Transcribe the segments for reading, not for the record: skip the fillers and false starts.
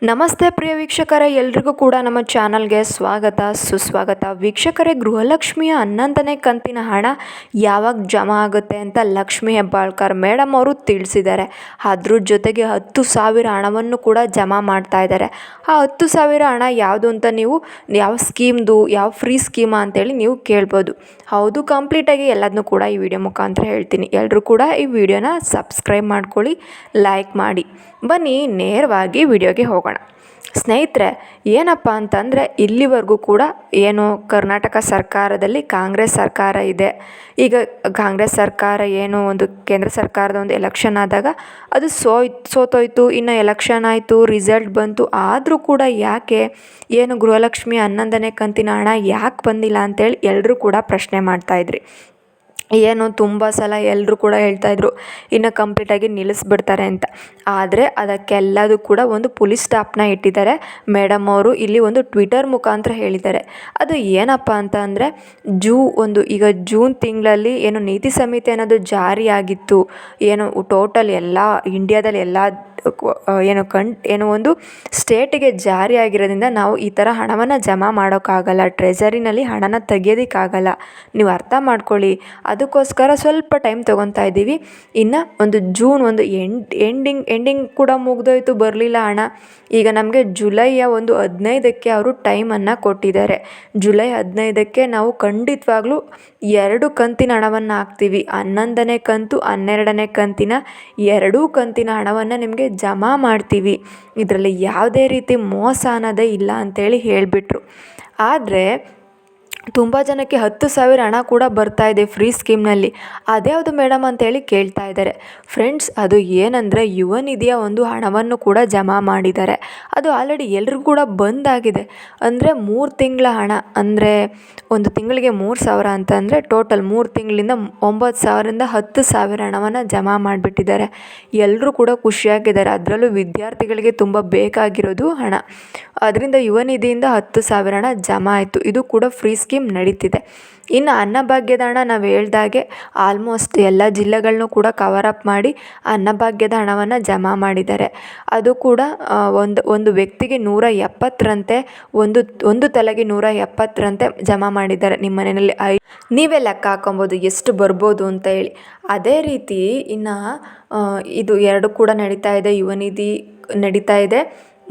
ನಮಸ್ತೆ ಪ್ರಿಯ ವೀಕ್ಷಕರೇ, ಎಲ್ರಿಗೂ ಕೂಡ ನಮ್ಮ ಚಾನಲ್ಗೆ ಸ್ವಾಗತ ಸುಸ್ವಾಗತ. ವೀಕ್ಷಕರೇ, ಗೃಹಲಕ್ಷ್ಮಿಯ 11ನೇ ಕಂತಿನ ಹಣ ಯಾವಾಗ ಜಮಾ ಆಗುತ್ತೆ ಅಂತ ಲಕ್ಷ್ಮಿ ಹೆಬ್ಬಾಳ್ಕರ್ ಮೇಡಮ್ ಅವರು ತಿಳಿಸಿದ್ದಾರೆ. ಅದ್ರ ಜೊತೆಗೆ 10,000 ಹಣವನ್ನು ಕೂಡ ಜಮಾ ಮಾಡ್ತಾ ಇದ್ದಾರೆ. ಆ 10,000 ಹಣ ಯಾವುದು ಅಂತ ನೀವು ಯಾವ ಸ್ಕೀಮ್ದು, ಯಾವ ಫ್ರೀ ಸ್ಕೀಮಾ ಅಂತೇಳಿ ನೀವು ಕೇಳ್ಬೋದು. ಹೌದು, ಕಂಪ್ಲೀಟಾಗಿ ಎಲ್ಲದನ್ನೂ ಕೂಡ ಈ ವಿಡಿಯೋ ಮುಖಾಂತರ ಹೇಳ್ತೀನಿ. ಎಲ್ಲರೂ ಕೂಡ ಈ ವಿಡಿಯೋನ ಸಬ್ಸ್ಕ್ರೈಬ್ ಮಾಡ್ಕೊಳ್ಳಿ, ಲೈಕ್ ಮಾಡಿ. ಬನ್ನಿ ನೇರವಾಗಿ ವಿಡಿಯೋಗೆ ಹೋಗೋಣ. ಸ್ನೇಹಿತರೆ, ಏನಪ್ಪ ಅಂತಂದರೆ ಇಲ್ಲಿವರೆಗೂ ಕೂಡ ಏನು ಕರ್ನಾಟಕ ಸರ್ಕಾರದಲ್ಲಿ ಕಾಂಗ್ರೆಸ್ ಸರ್ಕಾರ ಇದೆ. ಈಗ ಕಾಂಗ್ರೆಸ್ ಸರ್ಕಾರ ಏನು ಒಂದು ಕೇಂದ್ರ ಸರ್ಕಾರದ ಒಂದು ಎಲೆಕ್ಷನ್ ಆದಾಗ ಅದು ಸೋತೋಯ್ತು. ಇನ್ನು ಎಲೆಕ್ಷನ್ ಆಯಿತು, ರಿಸಲ್ಟ್ ಬಂತು. ಆದರೂ ಕೂಡ ಯಾಕೆ ಏನು ಗೃಹಲಕ್ಷ್ಮಿ 11ನೇ ಕಂತಿನ ಹಣ ಯಾಕೆ ಬಂದಿಲ್ಲ ಅಂತೇಳಿ ಎಲ್ಲರೂ ಕೂಡ ಪ್ರಶ್ನೆ ಮಾಡ್ತಾಯಿದ್ರಿ. ಏನು ತುಂಬ ಸಲ ಎಲ್ಲರೂ ಕೂಡ ಹೇಳ್ತಾಯಿದ್ರು ಇನ್ನು ಕಂಪ್ಲೀಟಾಗಿ ನಿಲ್ಲಿಸ್ಬಿಡ್ತಾರೆ ಅಂತ. ಆದರೆ ಅದಕ್ಕೆಲ್ಲದೂ ಕೂಡ ಒಂದು ಪೊಲೀಸ್ ಸ್ಟಾಪ್ನ ಇಟ್ಟಿದ್ದಾರೆ. ಮೇಡಮ್ ಅವರು ಇಲ್ಲಿ ಒಂದು ಟ್ವಿಟರ್ ಮುಖಾಂತರ ಹೇಳಿದ್ದಾರೆ. ಅದು ಏನಪ್ಪ ಅಂತ ಅಂದರೆ ಈಗ ಜೂನ್ ತಿಂಗಳಲ್ಲಿ ಏನು ನೀತಿ ಸಂಹಿತೆ ಅನ್ನೋದು ಜಾರಿಯಾಗಿತ್ತು. ಏನು ಟೋಟಲ್ ಎಲ್ಲ ಇಂಡಿಯಾದಲ್ಲಿ ಎಲ್ಲ ಏನು ಒಂದು ಸ್ಟೇಟಿಗೆ ಜಾರಿಯಾಗಿರೋದ್ರಿಂದ ನಾವು ಈ ಥರ ಹಣವನ್ನು ಜಮಾ ಮಾಡೋಕ್ಕಾಗಲ್ಲ, ಟ್ರೆಜರಿನಲ್ಲಿ ಹಣನ ತೆಗಿಯೋದಕ್ಕಾಗಲ್ಲ. ನೀವು ಅರ್ಥ ಮಾಡ್ಕೊಳ್ಳಿ. ಅದಕ್ಕೋಸ್ಕರ ಸ್ವಲ್ಪ ಟೈಮ್ ತೊಗೊತಾ ಇದ್ದೀವಿ. ಇನ್ನು ಒಂದು ಜೂನ್ ಒಂದು ಎಂಡಿಂಗ್ ಕೂಡ ಮುಗಿದೋಯ್ತು, ಬರಲಿಲ್ಲ ಹಣ. ಈಗ ನಮಗೆ ಜುಲೈಯ ಒಂದು 15ಕ್ಕೆ ಅವರು ಟೈಮನ್ನು ಕೊಟ್ಟಿದ್ದಾರೆ. ಜುಲೈ 15ಕ್ಕೆ ನಾವು ಖಂಡಿತವಾಗ್ಲೂ 2 ಕಂತಿನ ಹಣವನ್ನು ಹಾಕ್ತೀವಿ. 11ನೇ ಕಂತು, 12ನೇ ಕಂತಿನ 2 ಕಂತಿನ ಹಣವನ್ನು ನಿಮಗೆ ಜಮಾ ಮಾಡ್ತೀವಿ. ಇದರಲ್ಲಿ ಯಾವುದೇ ರೀತಿ ಮೋಸ ಅನ್ನೋದೇ ಇಲ್ಲ ಅಂತೇಳಿ ಹೇಳಿಬಿಟ್ರು. ಆದರೆ ತುಂಬ ಜನಕ್ಕೆ 10,000 ಹಣ ಕೂಡ ಬರ್ತಾ ಇದೆ ಫ್ರೀ ಸ್ಕೀಮ್ನಲ್ಲಿ. ಅದ್ಯಾವುದು ಮೇಡಮ್ ಅಂತೇಳಿ ಕೇಳ್ತಾ ಇದ್ದಾರೆ. ಫ್ರೆಂಡ್ಸ್, ಅದು ಏನಂದರೆ ಯುವ ನಿಧಿಯ ಒಂದು ಹಣವನ್ನು ಕೂಡ ಜಮಾ ಮಾಡಿದ್ದಾರೆ. ಅದು ಆಲ್ರೆಡಿ ಎಲ್ರಿಗೂ ಕೂಡ ಬಂದಾಗಿದೆ. ಅಂದರೆ 3 ತಿಂಗಳ ಹಣ, ಅಂದರೆ ಒಂದು ತಿಂಗಳಿಗೆ 3,000 ಅಂತಂದರೆ ಟೋಟಲ್ 3 ತಿಂಗಳಿಂದ 9,000ರಿಂದ 10,000 ಹಣವನ್ನು ಜಮಾ ಮಾಡಿಬಿಟ್ಟಿದ್ದಾರೆ. ಎಲ್ಲರೂ ಕೂಡ ಖುಷಿಯಾಗಿದ್ದಾರೆ. ಅದರಲ್ಲೂ ವಿದ್ಯಾರ್ಥಿಗಳಿಗೆ ತುಂಬ ಬೇಕಾಗಿರೋದು ಹಣ. ಅದರಿಂದ ಯುವ ನಿಧಿಯಿಂದ 10,000 ಹಣ ಜಮಾ ಆಯಿತು. ಇದು ಕೂಡ ಫ್ರೀ ಸ್ಕೀಮ್ ನಡೀತಿದೆ. ಇನ್ನು ಅನ್ನಭಾಗ್ಯದ ಹಣ ನಾವು ಹೇಳ್ದಾಗೆ ಆಲ್ಮೋಸ್ಟ್ ಎಲ್ಲ ಜಿಲ್ಲೆಗಳನ್ನೂ ಕೂಡ ಕವರ್ ಅಪ್ ಮಾಡಿ ಅನ್ನಭಾಗ್ಯದ ಹಣವನ್ನು ಜಮಾ ಮಾಡಿದ್ದಾರೆ. ಅದು ಕೂಡ ಒಂದು ವ್ಯಕ್ತಿಗೆ 170ರಂತೆ, ಒಂದು ತಲೆಗೆ 170ರಂತೆ ಜಮಾ ಮಾಡಿದ್ದಾರೆ. ನಿಮ್ಮ ಮನೆಯಲ್ಲಿ ನೀವೇ ಲೆಕ್ಕ ಹಾಕೊಬೋದು ಎಷ್ಟು ಬರ್ಬೋದು ಅಂತ ಹೇಳಿ. ಅದೇ ರೀತಿ ಇನ್ನು ಇದು 2 ಕೂಡ ನಡೀತಾ ಇದೆ. ಯುವ ನಿಧಿ ನಡೀತಾ ಇದೆ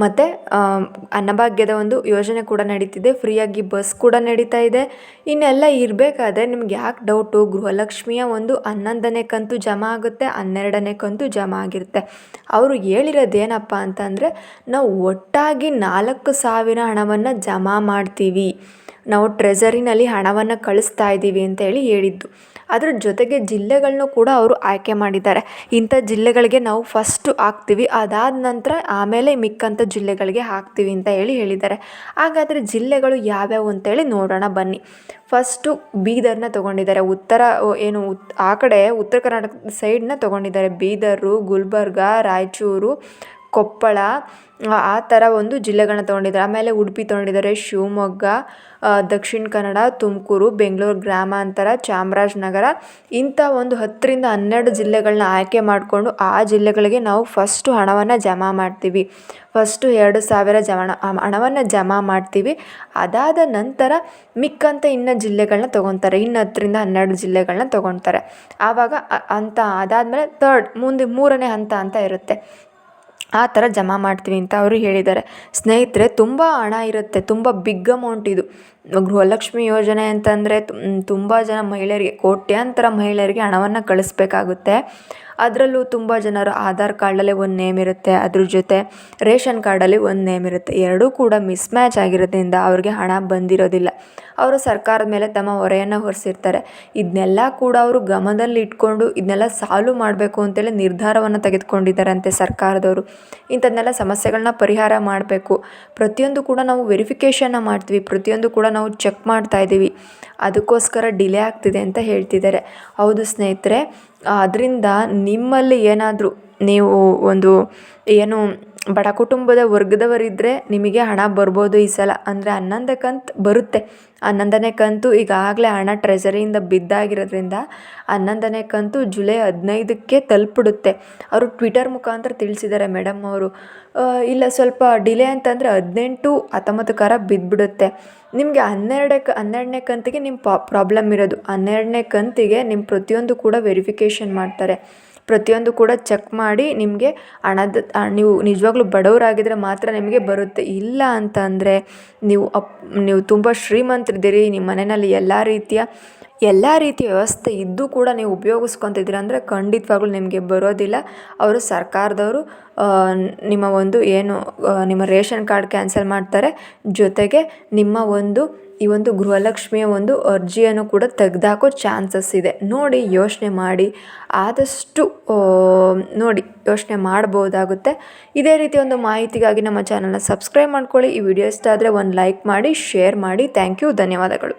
ಮತ್ತು ಅನ್ನಭಾಗ್ಯದ ಒಂದು ಯೋಜನೆ ಕೂಡ ನಡೀತಿದೆ. ಫ್ರೀಯಾಗಿ ಬಸ್ ಕೂಡ ನಡೀತಾ ಇದೆ. ಇನ್ನೆಲ್ಲ ಇರಬೇಕಾದ್ರೆ ನಿಮ್ಗೆ ಯಾಕೆ ಡೌಟು? ಗೃಹಲಕ್ಷ್ಮಿಯ ಒಂದು 11ನೇ ಕಂತು ಜಮಾ ಆಗುತ್ತೆ, 12ನೇ ಕಂತು ಜಮಾ ಆಗಿರುತ್ತೆ. ಅವರು ಹೇಳಿರೋದು ಏನಪ್ಪ ಅಂತಂದರೆ ನಾವು ಒಟ್ಟಾಗಿ 4,000 ಹಣವನ್ನು ಜಮಾ ಮಾಡ್ತೀವಿ, ನಾವು ಟ್ರೆಜರಿನಲ್ಲಿ ಹಣವನ್ನು ಕಳಿಸ್ತಾ ಇದ್ದೀವಿ ಅಂತೇಳಿ ಹೇಳಿದ್ದು. ಅದ್ರ ಜೊತೆಗೆ ಜಿಲ್ಲೆಗಳನ್ನೂ ಕೂಡ ಅವರು ಆಯ್ಕೆ ಮಾಡಿದ್ದಾರೆ. ಇಂಥ ಜಿಲ್ಲೆಗಳಿಗೆ ನಾವು ಫಸ್ಟು ಹಾಕ್ತೀವಿ, ಅದಾದ ನಂತರ ಆಮೇಲೆ ಮಿಕ್ಕಂಥ ಜಿಲ್ಲೆಗಳಿಗೆ ಹಾಕ್ತೀವಿ ಅಂತ ಹೇಳಿದ್ದಾರೆ. ಹಾಗಾದರೆ ಜಿಲ್ಲೆಗಳು ಯಾವ್ಯಾವು ಅಂತೇಳಿ ನೋಡೋಣ ಬನ್ನಿ. ಫಸ್ಟು ಬೀದರ್ನ ತೊಗೊಂಡಿದ್ದಾರೆ. ಆ ಕಡೆ ಉತ್ತರ ಕರ್ನಾಟಕದ ಸೈಡನ್ನ ತೊಗೊಂಡಿದ್ದಾರೆ. ಬೀದರು, ಗುಲ್ಬರ್ಗ, ರಾಯಚೂರು, ಕೊಪ್ಪಳ, ಆ ಥರ ಒಂದು ಜಿಲ್ಲೆಗಳನ್ನ ತೊಗೊಂಡಿದ್ದಾರೆ. ಆಮೇಲೆ ಉಡುಪಿ ತೊಗೊಂಡಿದ್ದಾರೆ, ಶಿವಮೊಗ್ಗ, ದಕ್ಷಿಣ ಕನ್ನಡ, ತುಮಕೂರು, ಬೆಂಗಳೂರು ಗ್ರಾಮಾಂತರ, ಚಾಮರಾಜನಗರ, ಇಂಥ ಒಂದು 10ರಿಂದ 12 ಜಿಲ್ಲೆಗಳನ್ನ ಆಯ್ಕೆ ಮಾಡಿಕೊಂಡು ಆ ಜಿಲ್ಲೆಗಳಿಗೆ ನಾವು ಫಸ್ಟು ಹಣವನ್ನು ಜಮಾ ಮಾಡ್ತೀವಿ. ಫಸ್ಟು 2,000 ಹಣವನ್ನು ಜಮಾ ಮಾಡ್ತೀವಿ. ಅದಾದ ನಂತರ ಮಿಕ್ಕಂಥ ಇನ್ನು ಜಿಲ್ಲೆಗಳನ್ನ ತೊಗೊತಾರೆ. ಇನ್ನು 10ರಿಂದ 12 ಜಿಲ್ಲೆಗಳನ್ನ ತೊಗೊತಾರೆ. ಆವಾಗ ಅದಾದಮೇಲೆ ಮುಂದೆ 3ನೇ ಹಂತ ಅಂತ ಇರುತ್ತೆ. ಆ ಥರ ಜಮಾ ಮಾಡ್ತೀವಿ ಅಂತ ಅವರು ಹೇಳಿದ್ದಾರೆ. ಸ್ನೇಹಿತರೆ, ತುಂಬ ಹಣ ಇರುತ್ತೆ, ತುಂಬ ಬಿಗ್ ಅಮೌಂಟ್ ಇದು. ಗೃಹಲಕ್ಷ್ಮಿ ಯೋಜನೆ ಅಂತಂದರೆ ತುಂಬ ಜನ ಮಹಿಳೆಯರಿಗೆ, ಕೋಟ್ಯಾಂತರ ಮಹಿಳೆಯರಿಗೆ ಹಣವನ್ನು ಕಳಿಸ್ಬೇಕಾಗುತ್ತೆ. ಅದರಲ್ಲೂ ತುಂಬ ಜನರು ಆಧಾರ್ ಕಾರ್ಡಲ್ಲಿ ಒಂದು ನೇಮ್ ಇರುತ್ತೆ, ಅದ್ರ ಜೊತೆ ರೇಷನ್ ಕಾರ್ಡಲ್ಲಿ ಒಂದು ನೇಮ್ ಇರುತ್ತೆ. ಎರಡೂ ಕೂಡ ಮಿಸ್ ಮ್ಯಾಚ್ ಆಗಿರೋದ್ರಿಂದ ಅವ್ರಿಗೆ ಹಣ ಬಂದಿರೋದಿಲ್ಲ. ಅವರು ಸರ್ಕಾರದ ಮೇಲೆ ತಮ್ಮ ಹೊರೆಯನ್ನು ಹೊರಿಸಿರ್ತಾರೆ. ಇದನ್ನೆಲ್ಲ ಕೂಡ ಅವರು ಗಮನದಲ್ಲಿ ಇಟ್ಕೊಂಡು ಇದನ್ನೆಲ್ಲ ಸಾಲ್ವ್ ಮಾಡಬೇಕು ಅಂತೇಳಿ ನಿರ್ಧಾರವನ್ನು ತೆಗೆದುಕೊಂಡಿದ್ದಾರಂತೆ ಸರ್ಕಾರದವರು. ಇಂಥದ್ದನ್ನೆಲ್ಲ ಸಮಸ್ಯೆಗಳನ್ನ ಪರಿಹಾರ ಮಾಡಬೇಕು. ಪ್ರತಿಯೊಂದು ಕೂಡ ನಾವು ವೆರಿಫಿಕೇಷನ್ನ ಮಾಡ್ತೀವಿ, ಪ್ರತಿಯೊಂದು ಕೂಡ ನಾವು ಚೆಕ್ ಮಾಡ್ತಾ ಇದ್ದೀವಿ. ಅದಕ್ಕೋಸ್ಕರ ಡಿಲೇ ಆಗ್ತಿದೆ ಅಂತ ಹೇಳ್ತಿದ್ದಾರೆ. ಹೌದು ಸ್ನೇಹಿತರೆ, ಅದರಿಂದ ನಿಮ್ಮಲ್ಲಿ ಏನಾದರೂ ನೀವು ಒಂದು ಬಡ ಕುಟುಂಬದ ವರ್ಗದವರಿದ್ದರೆ ನಿಮಗೆ ಹಣ ಬರ್ಬೋದು ಈ ಸಲ. ಅಂದರೆ 11ನೇ ಕಂತು ಬರುತ್ತೆ. 11ನೇ ಕಂತು ಈಗಾಗಲೇ ಹಣ ಟ್ರೆಸರಿಯಿಂದ ಬಿದ್ದಾಗಿರೋದ್ರಿಂದ 11ನೇ ಕಂತು ಜುಲೈ 15ಕ್ಕೆ ತಲುಪಿಡುತ್ತೆ. ಅವರು ಟ್ವಿಟರ್ ಮುಖಾಂತರ ತಿಳಿಸಿದ್ದಾರೆ ಮೇಡಮ್ ಅವರು. ಇಲ್ಲ ಸ್ವಲ್ಪ ಡಿಲೇ ಅಂತಂದರೆ 18, 19 ಬಿದ್ದುಬಿಡುತ್ತೆ. ನಿಮಗೆ 12ನೇ ಕಂತಿಗೆ ನಿಮ್ಮ ಪ್ರಾಬ್ಲಮ್ ಇರೋದು. 12ನೇ ಕಂತಿಗೆ ನಿಮ್ಮ ಪ್ರತಿಯೊಂದು ಕೂಡ ವೆರಿಫಿಕೇಷನ್ ಮಾಡ್ತಾರೆ. ಪ್ರತಿಯೊಂದು ಕೂಡ ಚೆಕ್ ಮಾಡಿ ನಿಮಗೆ ನೀವು ನಿಜವಾಗ್ಲೂ ಬಡವರಾಗಿದ್ದರೆ ಮಾತ್ರ ನಿಮಗೆ ಬರುತ್ತೆ. ಇಲ್ಲ ಅಂತಂದರೆ ನೀವು ತುಂಬ ಶ್ರೀಮಂತರಿದ್ದೀರಿ, ನಿಮ್ಮ ಮನೆಯಲ್ಲಿ ಎಲ್ಲ ರೀತಿಯ ವ್ಯವಸ್ಥೆ ಇದ್ದು ಕೂಡ ನೀವು ಉಪಯೋಗಿಸ್ಕೊತಿದ್ದೀರ ಅಂದರೆ ಖಂಡಿತವಾಗ್ಲೂ ನಿಮಗೆ ಬರೋದಿಲ್ಲ. ಅವರು ಸರ್ಕಾರದವರು ನಿಮ್ಮ ರೇಷನ್ ಕಾರ್ಡ್ ಕ್ಯಾನ್ಸಲ್ ಮಾಡ್ತಾರೆ. ಜೊತೆಗೆ ನಿಮ್ಮ ಈ ಒಂದು ಗೃಹಲಕ್ಷ್ಮಿಯ ಒಂದು ಅರ್ಜಿಯನ್ನು ಕೂಡ ತೆಗೆದುಹಾಕೋ ಚಾನ್ಸಸ್ ಇದೆ. ನೋಡಿ, ಯೋಚನೆ ಮಾಡಿ, ಆದಷ್ಟು ಯೋಚನೆ ಮಾಡ್ಬೋದಾಗುತ್ತೆ. ಇದೇ ರೀತಿ ಒಂದು ಮಾಹಿತಿಗಾಗಿ ನಮ್ಮ ಚಾನಲ್ನ ಸಬ್ಸ್ಕ್ರೈಬ್ ಮಾಡ್ಕೊಳ್ಳಿ. ಈ ವಿಡಿಯೋ ಇಷ್ಟ ಆದರೆ ಒಂದು ಲೈಕ್ ಮಾಡಿ, ಶೇರ್ ಮಾಡಿ. ಥ್ಯಾಂಕ್ ಯು, ಧನ್ಯವಾದಗಳು.